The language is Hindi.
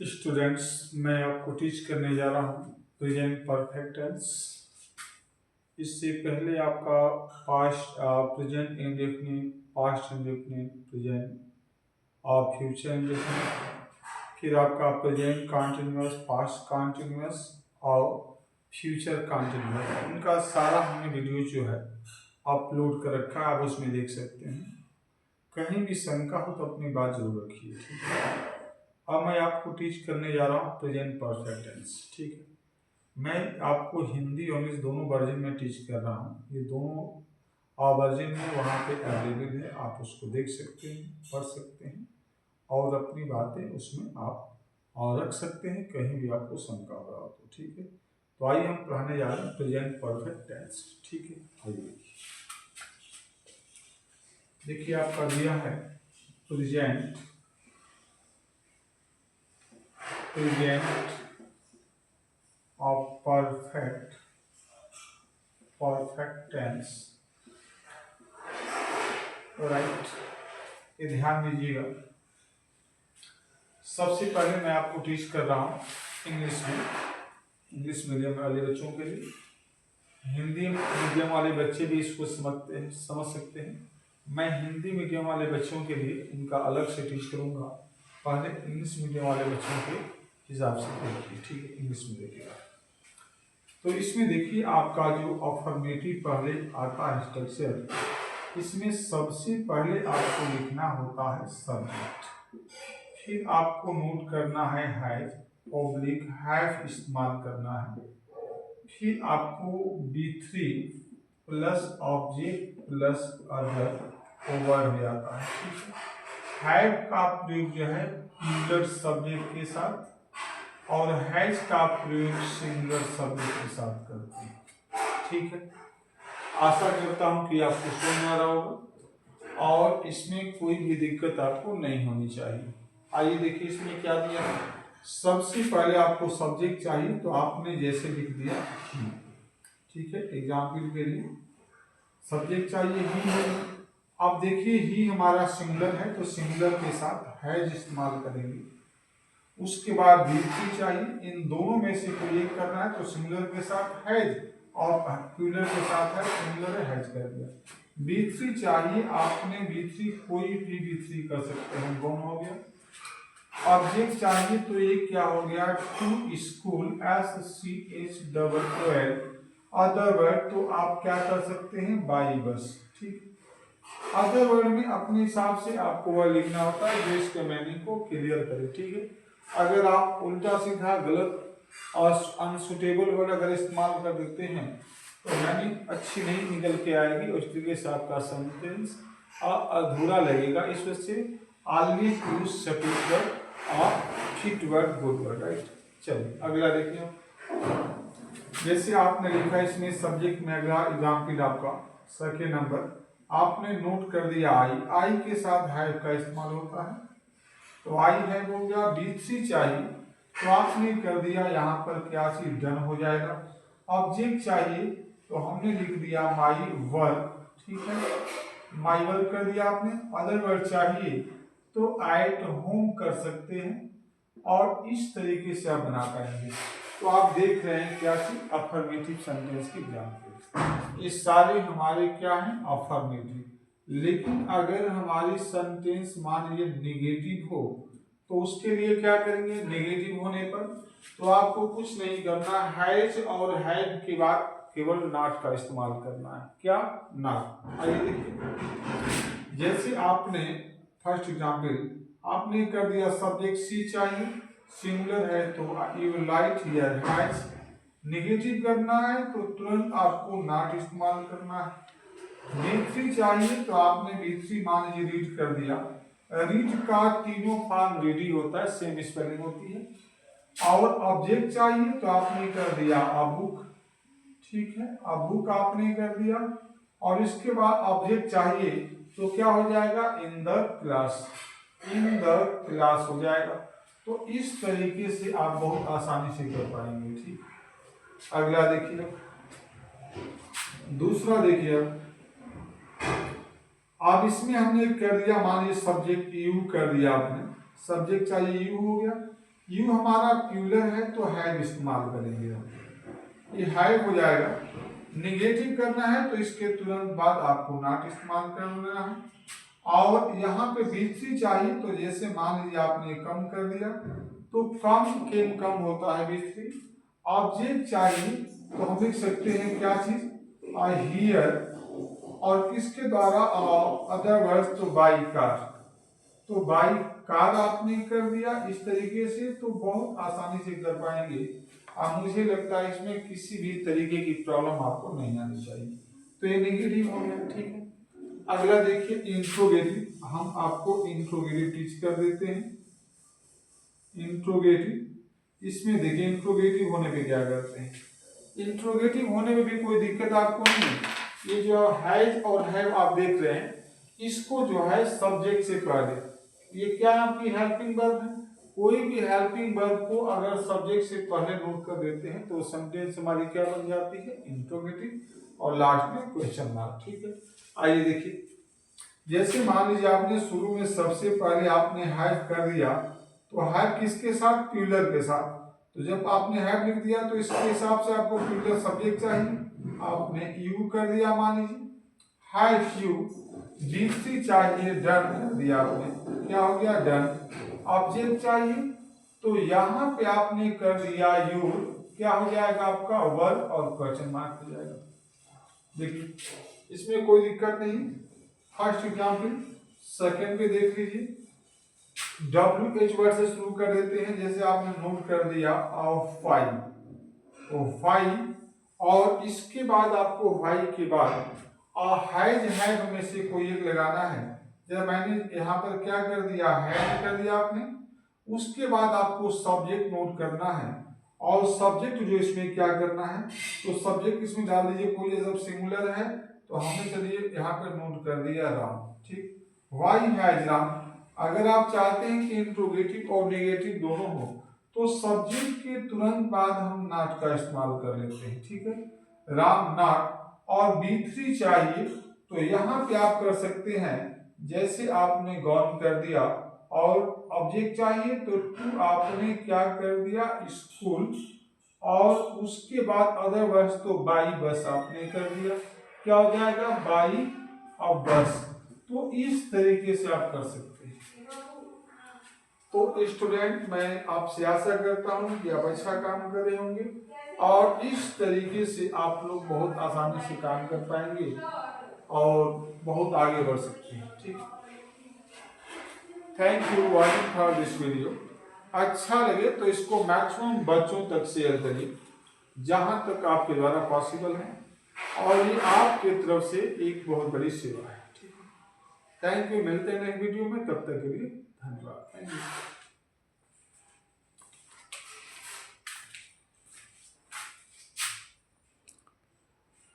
स्टूडेंट्स, मैं आपको टीच करने जा रहा हूँ प्रेजेंट परफेक्ट टेंस। इससे पहले आपका past, present indefinite, past indefinite, present और फ्यूचर इंडेफिनिट, फिर आपका प्रेजेंट कॉन्टिन्यूअस, पास्ट कॉन्टिन्यूअस और फ्यूचर कॉन्टिन्यूअस, इनका सारा हमने वीडियो जो है अपलोड कर रखा है, आप उसमें देख सकते हैं। कहीं भी शंका हो तो अपनी बात जरूर रखिए, ठीक है। अब मैं आपको टीच करने जा रहा हूँ प्रेजेंट परफेक्ट टेंस, ठीक है। मैं आपको हिंदी और इंग्लिश दोनों वर्जन में टीच कर रहा हूँ। ये दोनों वर्जन में वहाँ पे अवेलेबल है, आप उसको देख सकते हैं, पढ़ सकते हैं और अपनी बातें उसमें आप और रख सकते हैं, कहीं भी आपको शंका हो रहा हो तो, ठीक है। तो आइए हम पढ़ाने जा रहे हैं प्रेजेंट परफेक्ट टेंस, ठीक है। आइए देखिए आपका दिया है present of perfect tense, right. ये ध्यान दीजिएगा। सबसे पहले मैं आपको टीच कर रहा हूँ इंग्लिश में, इंग्लिश मीडियम वाले बच्चों के लिए। हिंदी मीडियम वाले बच्चे भी इसको समझ सकते हैं। मैं हिंदी मीडियम वाले बच्चों के लिए इनका अलग से टीच करूँगा। पहले इंग्लिश मीडियम वाले बच्चों के हिसाब से देखिए, ठीक है। इंग्लिश में देखिएगा तो इसमें देखिए आपका जो अफर्मेटिव पहले आता है स्ट्रक्चर, इसमें सबसे पहले आपको लिखना होता है सब्जेक्ट, फिर आपको नोट करना है हैज, ऑब्लिक हैव इस्तेमाल करना है, फिर आपको B3 plus object plus other word हो जाता है, ठीक है। हैव का प्रयोग जो है प्लूरल सब्जेक्ट के साथ और हैज का प्रयोग सिंगुलर सब्जेक्ट के साथ करते हैं, ठीक है। आशा करता हूं कि आपको समझ में आ रहा होगा और इसमें कोई भी दिक्कत आपको नहीं होनी चाहिए। आइए देखिए इसमें क्या दिया है। सबसे पहले आपको सब्जेक्ट चाहिए तो आपने जैसे लिख दिया ही, ठीक है। एग्जाम्पल के लिए सब्जेक्ट चाहिए ही है। अब देखिए ही हमारा सिंगुलर है तो सिंगुलर के साथ हैज इस्तेमाल करेंगे। उसके बाद B3 चाहिए, इन दोनों में से कोई एक करना है तो सिंगुलर के साथ हैज और प्लूरल के साथ है सिंगुलर हैज कर दिया। B3 चाहिए, आपने B3 कोई भी B3 कर सकते हैं, दोनों हो गया। ऑब्जेक्ट चाहिए तो ये क्या हो गया, to school, SCH other word तो आप क्या कर सकते हैं, बाई बस, ठीक। अदर वर्ड में अपने हिसाब से आपको वह लिखना होता है जो इसके मीनिंग को क्लियर करे, ठीक है। अगर आप उल्टा सीधा गलत और अनसुटेबल वर्ड अगर इस्तेमाल कर देते हैं तो मीनिंग अच्छी नहीं निकल के आएगी, उस तरीके से आपका सेंटेंस अधूरा लगेगा। इस वजह से ऑलवेज यूज सटीक वर्ड और fit word, good word, right. चलिए अगला देखिए। जैसे आपने लिखा इसमें सब्जेक्ट में, अगला एग्जाम्पल आपका सेकेंड नंबर, आपने नोट कर दिया आई के साथ हैव का इस्तेमाल होता है तो आई है हो गया। B3 चाहिए तो आपने कर दिया यहाँ पर क्या चीज डन हो जाएगा। ऑब्जेक्ट चाहिए तो हमने लिख दिया माई वर्क, ठीक है। माई वर्क कर दिया आपने। अदर वर्ड चाहिए तो एट होम कर सकते हैं और इस तरीके से आप बना पाएंगे। तो आप देख रहे हैं क्या चीज, अफर्मेटिव सेंटेंस की एग्जाम्पल। ये सारे हमारे क्या हैं, अफर्मेटिव। लेकिन अगर हमारी सेंटेंस मान लीजिए नेगेटिव हो तो उसके लिए क्या करेंगे, नेगेटिव होने पर तो आपको कुछ नहीं करना, हैज और हैव के बाद केवल नॉट का इस्तेमाल करना है। क्या, नॉट। आइए देखिए, जैसे आपने फर्स्ट एग्जांपल आपने कर दिया सब्जेक्ट सी चाहिए, सिंगुलर है तो you light here has. Negative करना है तो तुरंत आपको नॉट इस्तेमाल करना है। B3 चाहिए तो आपने B3 मान लीजिए रीड कर दिया। रीड का तीनों फॉर्म रेडी होता है, सेम स्पेलिंग होती है। और ऑब्जेक्ट चाहिए तो आपने कर दिया अ बुक, ठीक है। अ बुक आपने कर दिया और इसके बाद ऑब्जेक्ट चाहिए तो क्या हो जाएगा, in the class, in the class हो जाएगा। तो इस तरीके से आप बहुत आसानी से कर पाएंगे, ठीक। अगला देखिए, दूसरा देखिए। अब इसमें हमने कर दिया, मान लीजिए सब्जेक्ट यू कर दिया आपने, सब्जेक्ट चाहिए यू हो गया। यू हमारा प्यूलर है तो हैव इस्तेमाल करेंगे हम, ये हैव हो जाएगा। निगेटिव करना है तो इसके तुरंत बाद आपको नॉट इस्तेमाल करना है। और यहाँ पे B3 चाहिए तो जैसे मान लीजिए आपने कम कर दिया तो कम होता है B3। ऑब्जेक्ट चाहिए तो हम लिख सकते हैं क्या चीज, आई हियर, और किसके द्वारा, अदर वर्ड्स तो बाई कार, तो बाई कार आपने कर दिया इस तरीके से, तो बहुत आसानी से कर पाएंगे। अब मुझे लगता है इसमें किसी भी तरीके की प्रॉब्लम आपको नहीं आनी चाहिए। तो ये नेगेटिव हो गया, ठीक है। अगला देखिए इंट्रोगेटिव, हम आपको इंट्रोगेटिव टीच कर देते हैं। इंट्रोगेटिव, इसमें देखिए इंट्रोगेटिव होने पे क्या करते हैं, इंट्रोगेटिव होने में भी कोई दिक्कत आपको नहीं है। ये जो हैज और हैव आप देख रहे हैं, इसको जो है सब्जेक्ट से पहले, ये क्या आपकी हेल्पिंग वर्ब है, कोई भी हेल्पिंग वर्ब को अगर सब्जेक्ट से पहले नोट कर देते हैं तो सेंटेंस हमारी क्या बन जाती है, इंट्रोगेटिव, और लास्ट में क्वेश्चन मार्क, ठीक है। आइए देखिए, जैसे मान लीजिए आपने शुरू में सबसे पहले आपने हैव कर दिया, तो हैव किसके साथ, प्यूलर के साथ, तो जब आपने हैव लिख दिया तो इसके हिसाब से आपको प्यूलर सब्जेक्ट चाहिए, आपने यू कर दिया, मान लीजिए हैव यू। B3 चाहिए, डन कर दिया आपने, क्या हो गया, डन। ऑब्जेक्ट चाहिए तो यहाँ पे आपने कर दिया यू, क्या हो जाएगा आपका, वर्ब, और क्वेश्चन मार्क हो जाएगा। देखिए इसमें कोई दिक्कत नहीं। फर्स्ट एग्जाम्पल, सेकंड पे देख लीजिए, WH वर्ड से शुरू कर देते हैं। जैसे आपने नोट कर दिया फाइव, तो फाइव, और इसके बाद आपको फाइव के बाद हैज हैव में से कोई एक लगाना है। जब मैंने यहाँ पर क्या कर दिया, हैज कर दिया आपने, उसके बाद आपको सब्जेक्ट नोट करना है, और सब्जेक्ट जो इसमें क्या करना है, तो सब्जेक्ट इसमें डाल दीजिए कोई, जब सिंगुलर है तो हमने चलिए यहाँ पर नोट कर दिया राम, ठीक, वाई हैज राम। अगर आप चाहते हैं कि इंट्रोगेटिव और नेगेटिव दोनों हो तो सब्जेक्ट के तुरंत बाद हम नॉट का इस्तेमाल कर लेते हैं, ठीक है, राम नॉट। और B3 चाहिए तो यहाँ पे आप कर सकते हैं, जैसे आपने गॉन कर दिया, और ऑब्जेक्ट चाहिए तो टू आपने क्या कर दिया, स्कूल, और उसके बाद अदर वर्ड्स तो बाई बस आपने कर दिया, क्या हो जाएगा, बाई और बस। तो इस तरीके से आप कर सकते हैं। तो स्टूडेंट, मैं आपसे आशा करता हूँ कि आप अच्छा काम कर रहे होंगे, और इस तरीके से आप लोग बहुत आसानी से काम कर पाएंगे और बहुत आगे बढ़ सकते हैं, ठीक। Thank you watching for this video. अच्छा लगे तो इसको मैक्सिमम बच्चों तक शेयर करिए जहां तक आपके द्वारा पॉसिबल है, और ये आपके तरफ से एक बहुत बड़ी सेवा है, ठीक है। थैंक यू, मिलते हैं नेक्स्ट वीडियो में, तब तक के लिए धन्यवाद, थैंक यू।